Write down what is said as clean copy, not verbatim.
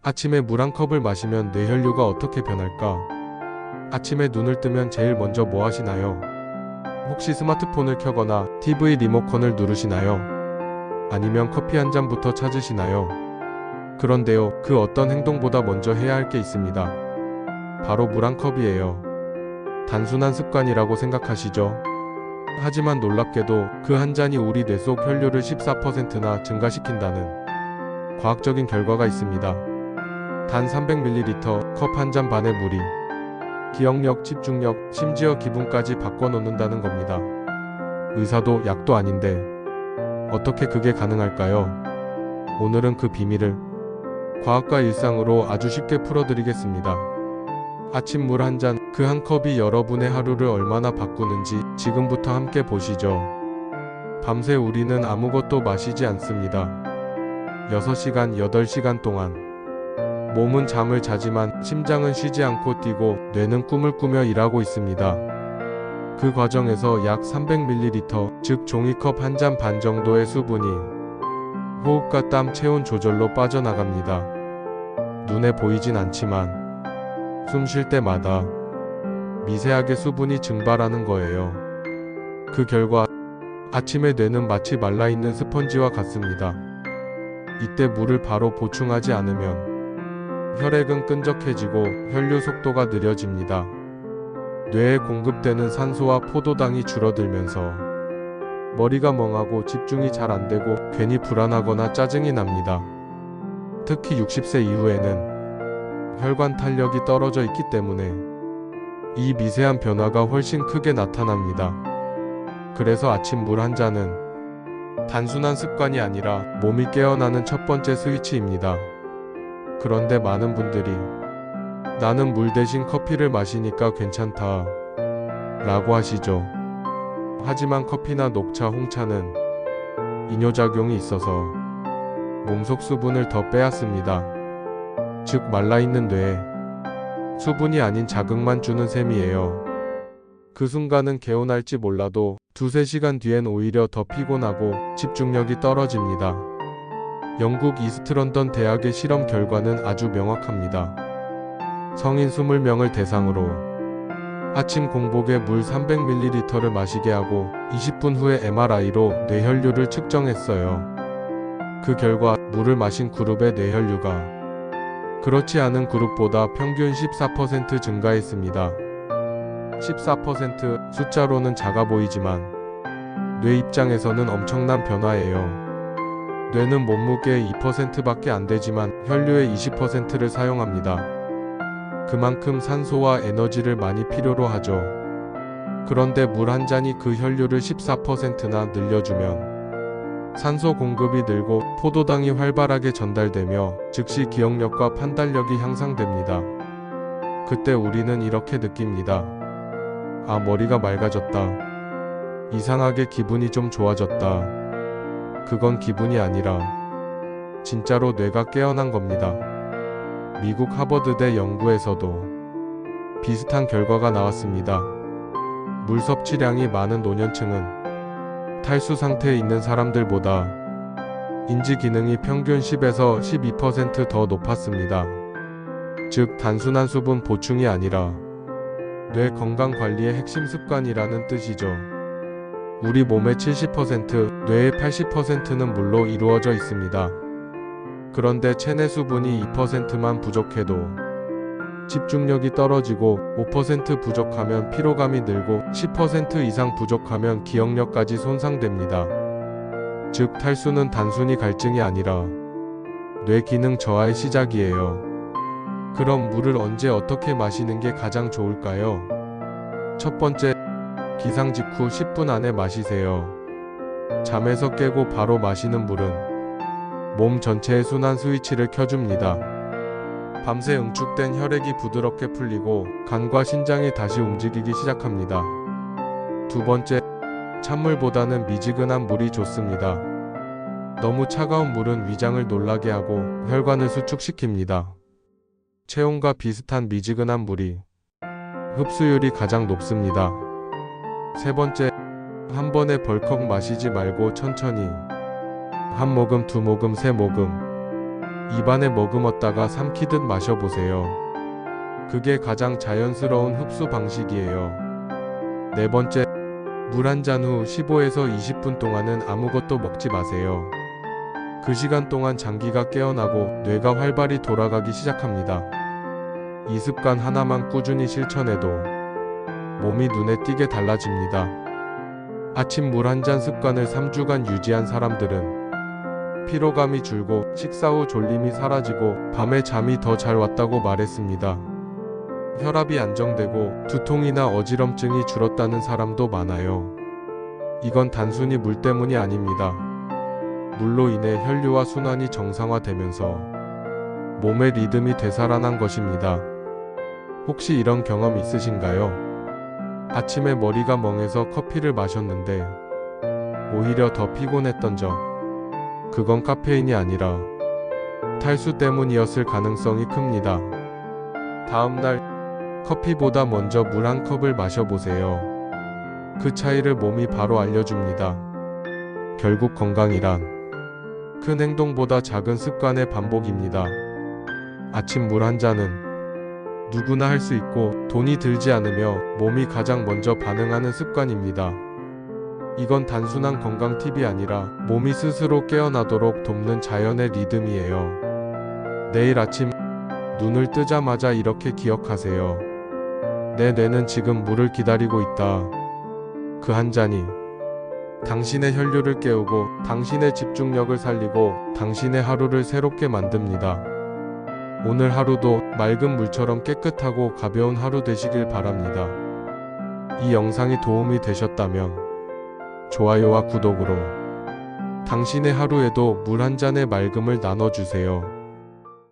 아침에 물 한 컵을 마시면 뇌혈류가 어떻게 변할까? 아침에 눈을 뜨면 제일 먼저 뭐 하시나요? 혹시 스마트폰을 켜거나 TV 리모컨을 누르시나요? 아니면 커피 한 잔부터 찾으시나요? 그런데요, 그 어떤 행동보다 먼저 해야 할 게 있습니다. 바로 물 한 컵이에요. 단순한 습관이라고 생각하시죠? 하지만 놀랍게도 그 한 잔이 우리 뇌 속 혈류를 14%나 증가시킨다는 과학적인 결과가 있습니다. 단 300ml 컵 한 잔 반의 물이 기억력, 집중력, 심지어 기분까지 바꿔놓는다는 겁니다. 의사도 약도 아닌데 어떻게 그게 가능할까요? 오늘은 그 비밀을 과학과 일상으로 아주 쉽게 풀어드리겠습니다. 아침 물 한 잔, 그 한 컵이 여러분의 하루를 얼마나 바꾸는지 지금부터 함께 보시죠. 밤새 우리는 아무것도 마시지 않습니다. 6시간, 8시간 동안 몸은 잠을 자지만 심장은 쉬지 않고 뛰고 뇌는 꿈을 꾸며 일하고 있습니다. 그 과정에서 약 300ml, 즉 종이컵 한 잔 반 정도의 수분이 호흡과 땀, 체온 조절로 빠져나갑니다. 눈에 보이진 않지만 숨 쉴 때마다 미세하게 수분이 증발하는 거예요. 그 결과 아침에 뇌는 마치 말라있는 스펀지와 같습니다. 이때 물을 바로 보충하지 않으면 혈액은 끈적해지고 혈류 속도가 느려집니다. 뇌에 공급되는 산소와 포도당이 줄어들면서 머리가 멍하고 집중이 잘 안되고 괜히 불안하거나 짜증이 납니다. 특히 60세 이후에는 혈관 탄력이 떨어져 있기 때문에 이 미세한 변화가 훨씬 크게 나타납니다. 그래서 아침 물 한 잔은 단순한 습관이 아니라 몸이 깨어나는 첫 번째 스위치입니다. 그런데 많은 분들이 나는 물 대신 커피를 마시니까 괜찮다 라고 하시죠. 하지만 커피나 녹차, 홍차는 이뇨작용이 있어서 몸속 수분을 더 빼앗습니다. 즉 말라있는 뇌에 수분이 아닌 자극만 주는 셈이에요. 그 순간은 개운할지 몰라도 2~3시간 뒤엔 오히려 더 피곤하고 집중력이 떨어집니다. 영국 이스트런던 대학의 실험 결과는 아주 명확합니다. 성인 20명을 대상으로 아침 공복에 물 300ml를 마시게 하고 20분 후에 MRI로 뇌혈류를 측정했어요. 그 결과 물을 마신 그룹의 뇌혈류가 그렇지 않은 그룹보다 평균 14% 증가했습니다. 14% 숫자로는 작아 보이지만 뇌 입장에서는 엄청난 변화예요. 뇌는 몸무게의 2%밖에 안 되지만 혈류의 20%를 사용합니다. 그만큼 산소와 에너지를 많이 필요로 하죠. 그런데 물 한 잔이 그 혈류를 14%나 늘려주면 산소 공급이 늘고 포도당이 활발하게 전달되며 즉시 기억력과 판단력이 향상됩니다. 그때 우리는 이렇게 느낍니다. 아, 머리가 맑아졌다. 이상하게 기분이 좀 좋아졌다. 그건 기분이 아니라 진짜로 뇌가 깨어난 겁니다. 미국 하버드대 연구에서도 비슷한 결과가 나왔습니다. 물 섭취량이 많은 노년층은 탈수 상태에 있는 사람들보다 인지 기능이 평균 10에서 12% 더 높았습니다. 즉 단순한 수분 보충이 아니라 뇌 건강 관리의 핵심 습관이라는 뜻이죠. 우리 몸의 70%, 뇌의 80%는 물로 이루어져 있습니다. 그런데 체내 수분이 2%만 부족해도 집중력이 떨어지고 5% 부족하면 피로감이 늘고 10% 이상 부족하면 기억력까지 손상됩니다. 즉 탈수는 단순히 갈증이 아니라 뇌 기능 저하의 시작이에요. 그럼 물을 언제 어떻게 마시는 게 가장 좋을까요? 첫 번째, 기상 직후 10분 안에 마시세요. 잠에서 깨고 바로 마시는 물은 몸 전체의 순환 스위치를 켜줍니다. 밤새 응축된 혈액이 부드럽게 풀리고 간과 신장이 다시 움직이기 시작합니다. 두 번째, 찬물보다는 미지근한 물이 좋습니다. 너무 차가운 물은 위장을 놀라게 하고 혈관을 수축시킵니다. 체온과 비슷한 미지근한 물이 흡수율이 가장 높습니다. 세 번째, 한 번에 벌컥 마시지 말고 천천히 한 모금, 두 모금, 세 모금 입안에 머금었다가 삼키듯 마셔보세요. 그게 가장 자연스러운 흡수 방식이에요. 네 번째, 물 한 잔 후 15에서 20분 동안은 아무것도 먹지 마세요. 그 시간 동안 장기가 깨어나고 뇌가 활발히 돌아가기 시작합니다. 이 습관 하나만 꾸준히 실천해도 몸이 눈에 띄게 달라집니다. 아침 물 한 잔 습관을 3주간 유지한 사람들은 피로감이 줄고 식사 후 졸림이 사라지고 밤에 잠이 더 잘 왔다고 말했습니다. 혈압이 안정되고 두통이나 어지럼증이 줄었다는 사람도 많아요. 이건 단순히 물 때문이 아닙니다. 물로 인해 혈류와 순환이 정상화되면서 몸의 리듬이 되살아난 것입니다. 혹시 이런 경험 있으신가요? 아침에 머리가 멍해서 커피를 마셨는데 오히려 더 피곤했던 적. 그건 카페인이 아니라 탈수 때문이었을 가능성이 큽니다. 다음날 커피보다 먼저 물 한 컵을 마셔보세요. 그 차이를 몸이 바로 알려줍니다. 결국 건강이란 큰 행동보다 작은 습관의 반복입니다. 아침 물 한 잔은 누구나 할 수 있고 돈이 들지 않으며 몸이 가장 먼저 반응하는 습관입니다. 이건 단순한 건강 팁이 아니라 몸이 스스로 깨어나도록 돕는 자연의 리듬이에요. 내일 아침 눈을 뜨자마자 이렇게 기억하세요. 내 뇌는 지금 물을 기다리고 있다. 그 한 잔이 당신의 혈류를 깨우고 당신의 집중력을 살리고 당신의 하루를 새롭게 만듭니다. 오늘 하루도 맑은 물처럼 깨끗하고 가벼운 하루 되시길 바랍니다. 이 영상이 도움이 되셨다면 좋아요와 구독으로 당신의 하루에도 물 한 잔의 맑음을 나눠주세요.